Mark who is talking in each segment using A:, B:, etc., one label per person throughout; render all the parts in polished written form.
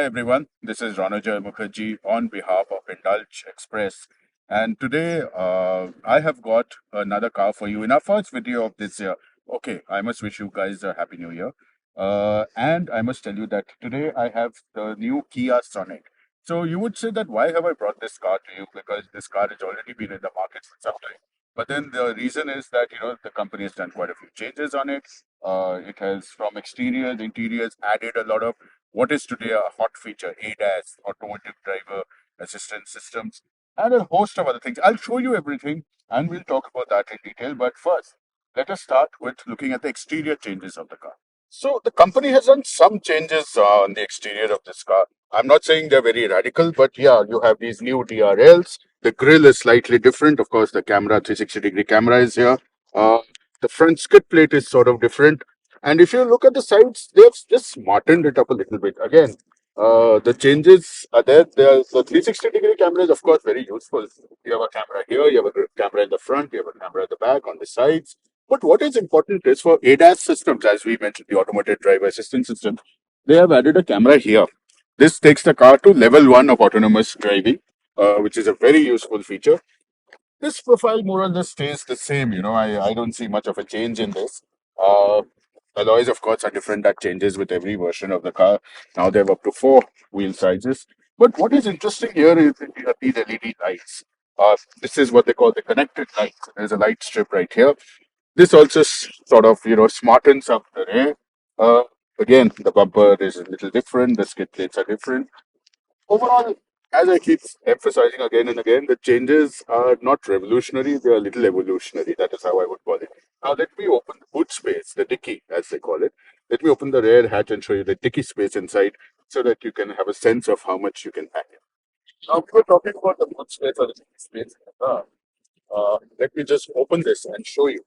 A: everyone. This is Ronojoy Mukherjee on behalf of Indulge-Express. And today I have got another car for you in our first video of this year. Okay, I must wish you guys a Happy New Year. And I must tell you that today I have the new Kia Sonet. So you would say that why have I brought this car to you? Because this car has already been in the market for some time. But then the reason is that, the company has done quite a few changes on it. It has from exteriors, interiors, added a lot of what is today a hot feature, ADAS, automotive driver assistance systems, and a host of other things. I'll show you everything and we'll talk about that in detail. But first, let us start with looking at the exterior changes of the car. So the company has done some changes on the exterior of this car. I'm not saying they're very radical, but yeah, you have these new DRLs. The grille is slightly different. Of course, the camera, 360-degree camera is here. Uh, the front skid plate is sort of different. And if you look at the sides, they've just smartened it up a little bit. Again, the changes are there. There's the 360-degree camera is, of course, very useful. You have a camera here, you have a camera in the front, you have a camera at the back, on the sides. But what is important is for ADAS systems, as we mentioned, the automated driver assistance system, they have added a camera here. This takes the car to level 1 of autonomous driving, which is a very useful feature. This profile more or less stays the same. I don't see much of a change in this. Uh, Alloys, of course, are different. That changes with every version of the car. Now they have up to 4 wheel sizes. But what is interesting here is these LED lights. This is what they call the connected lights. There's a light strip right here. This also sort of, smartens up the rear. Uh, Again, the bumper is a little different. The skid plates are different. Overall, as I keep emphasizing again and again, the changes are not revolutionary, they are a little evolutionary. That is how I would call it. Now, let me open the boot space, the dicky, as they call it. Let me open the rear hatch and show you the dicky space inside so that you can have a sense of how much you can pack in. Now, we were talking about the boot space or the dicky space in the car. Let me just open this and show you.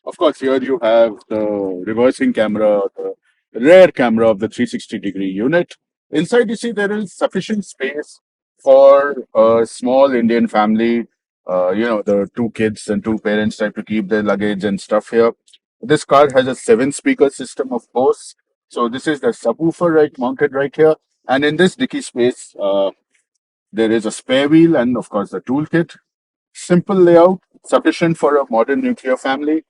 A: Of course, here you have the reversing camera, the rear camera of the 360-degree unit. Inside, you see there is sufficient space for a small Indian family, the two kids and two parents type to keep their luggage and stuff here. This car has a 7 speaker system, of course. So this is the subwoofer mounted right here. And in this dicky space, there is a spare wheel and, of course, the toolkit. Simple layout, sufficient for a modern nuclear family.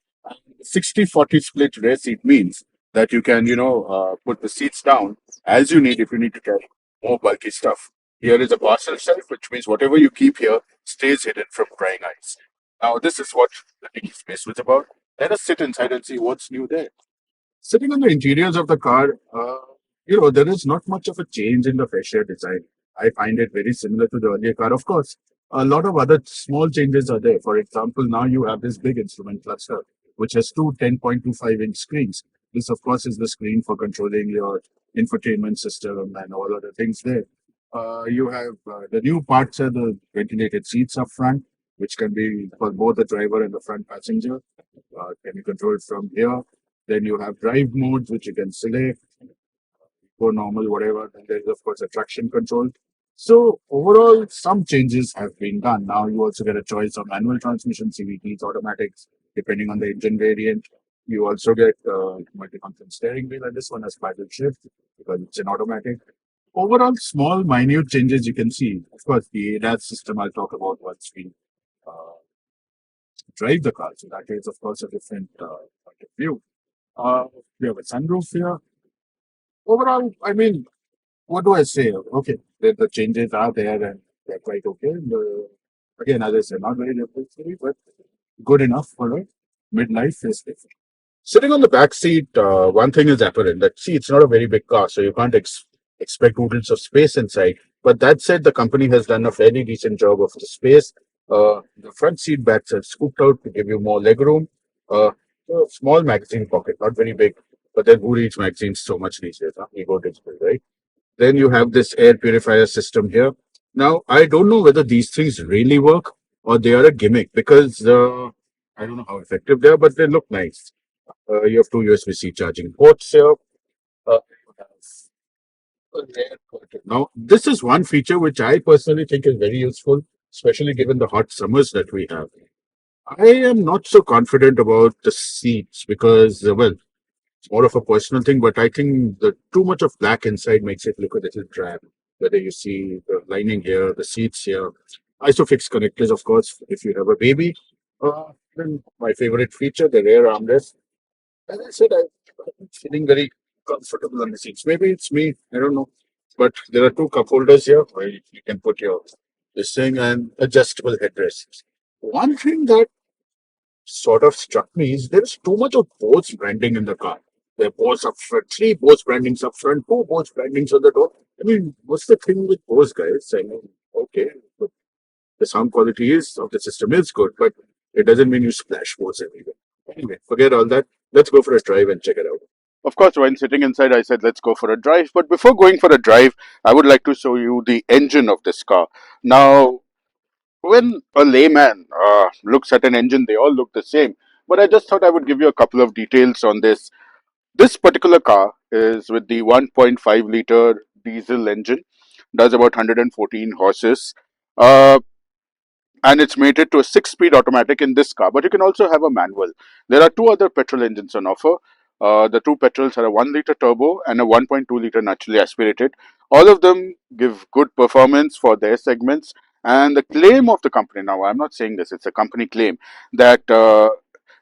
A: 60-40 split rear seat means that you can, put the seats down as you need if you need to carry more bulky stuff. Here is a parcel shelf, which means whatever you keep here stays hidden from prying eyes. Now, this is what the dicky space was about. Let us sit inside and see what's new there. Sitting on the interiors of the car, there is not much of a change in the fascia design. I find it very similar to the earlier car. Of course, a lot of other small changes are there. For example, now you have this big instrument cluster, which has two 10.25-inch screens. This, of course, is the screen for controlling your infotainment system and all other things there. You have the new parts are the ventilated seats up front, which can be for both the driver and the front passenger. Can be controlled from here. Then you have drive modes, which you can select, go normal, whatever. And there's, of course, a traction control. So overall, some changes have been done. Now you also get a choice of manual transmission, CVTs, automatics, depending on the engine variant. You also get multifunction steering wheel, and this one has paddle shift because it's an automatic. Overall, small, minute changes you can see. Of course, the ADAS system I'll talk about once we uh, drive the car. So that is, of course, a different point of view. Uh, we have a sunroof here. Overall, I mean, what do I say? Okay, the changes are there and they're quite okay. Again, as I said, not very revolutionary, but good enough for a midlife facelift. Sitting on the back seat, one thing is apparent that see, it's not a very big car, so you can't expect oodles of space inside. But that said, the company has done a fairly decent job of the space. The front seat backs are scooped out to give you more legroom. Uh, a small magazine pocket, not very big, but then who reads magazines so much these days? Huh? We go digital, right? Then you have this air purifier system here. Now, I don't know whether these things really work or they are a gimmick because I don't know how effective they are, but they look nice. You have two USB-C charging ports here. You have a rear curtain. Now, this is one feature which I personally think is very useful, especially given the hot summers that we have. I am not so confident about the seats because, well, It's more of a personal thing, but I think the too much of black inside makes it look a little drab. Whether you see the lining here, the seats here, isofix connectors, of course, if you have a baby. Then my favorite feature, the rear armrest. As I said, I'm feeling very comfortable on the seats. Maybe it's me, I don't know. But there are two cup holders here where you can put your this thing and adjustable headrests. One thing that sort of struck me is there's too much of Bose branding in the car. There are Bose up front, three Bose brandings up front, two Bose brandings on the door. I mean, what's the thing with Bose guys? I mean, okay, the sound quality is of the system is good, but it doesn't mean you splash Bose everywhere. Anyway, forget all that. Let's go for a drive and check it out. Of course, when sitting inside, I said, let's go for a drive. But before going for a drive, I would like to show you the engine of this car. Now, when a layman looks at an engine, they all look the same. But I just thought I would give you a couple of details on this. This particular car is with the 1.5 liter diesel engine, does about 114 horses. Uh, and it's mated to a 6 speed automatic in this car, but you can also have a manual. There are two other petrol engines on offer. The two petrols are a 1 liter turbo and a 1.2 liter naturally aspirated. All of them give good performance for their segments. And the claim of the company, now I'm not saying this, it's a company claim, that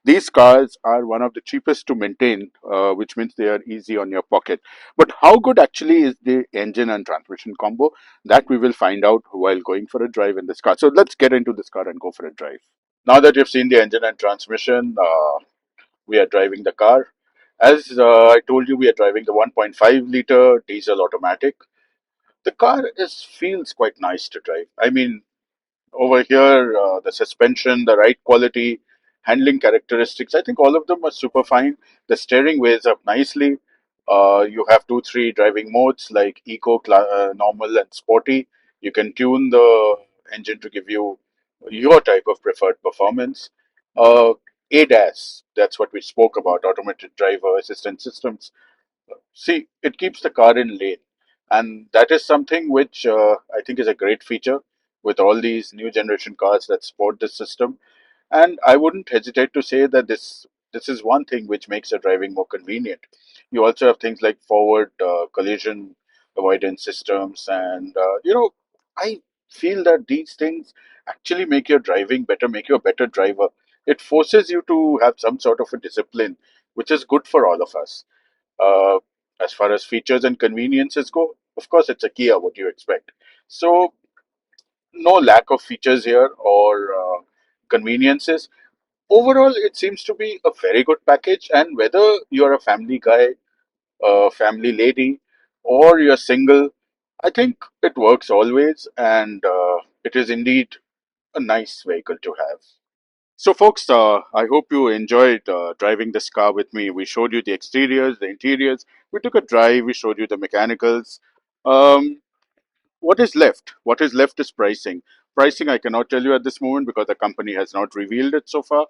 A: these cars are one of the cheapest to maintain, which means they are easy on your pocket. But how good actually is the engine and transmission combo? That we will find out while going for a drive in this car. So let's get into this car and go for a drive. Now that you've seen the engine and transmission, we are driving the car. As I told you, we are driving the 1.5 liter diesel automatic. The car is feels quite nice to drive. I mean, over here, the suspension, the ride quality, handling characteristics, I think all of them are super fine. The steering weighs up nicely. You have two, three driving modes like eco, normal, and sporty. You can tune the engine to give you your type of preferred performance. Uh, ADAS, that's what we spoke about, automated driver assistance systems. See, it keeps the car in lane, and that is something which I think is a great feature with all these new generation cars that support this system. And I wouldn't hesitate to say that this is one thing which makes your driving more convenient. You also have things like forward collision avoidance systems, and I feel that these things actually make your driving better, make you a better driver. It forces you to have some sort of a discipline, which is good for all of us. Uh, as far as features and conveniences go, of course, it's a Kia. What do you expect? So, no lack of features here or conveniences. Overall, it seems to be a very good package. And whether you're a family guy, a family lady, or you're single, I think it works always. And it is indeed a nice vehicle to have. So, folks, I hope you enjoyed driving this car with me. We showed you the exteriors, the interiors. We took a drive. We showed you the mechanicals. Um, what is left? What is left is pricing. Pricing I cannot tell you at this moment because the company has not revealed it so far.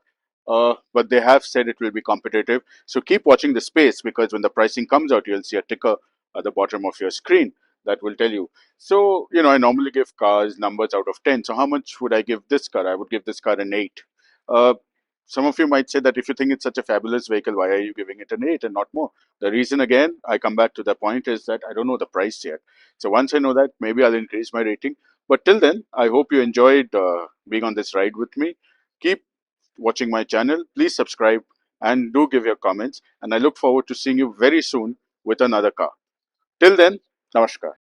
A: But they have said it will be competitive. So keep watching the space because when the pricing comes out, you'll see a ticker at the bottom of your screen that will tell you. So, I normally give cars numbers out of 10. So how much would I give this car? I would give this car an 8. Uh, some of you might say that if you think it's such a fabulous vehicle, why are you giving it an 8 and not more? The reason, again, I come back to the point is that I don't know the price yet. So once I know that, maybe I'll increase my rating. But till then, I hope you enjoyed being on this ride with me. Keep watching my channel. Please subscribe and do give your comments. And I look forward to seeing you very soon with another car. Till then, namaskar.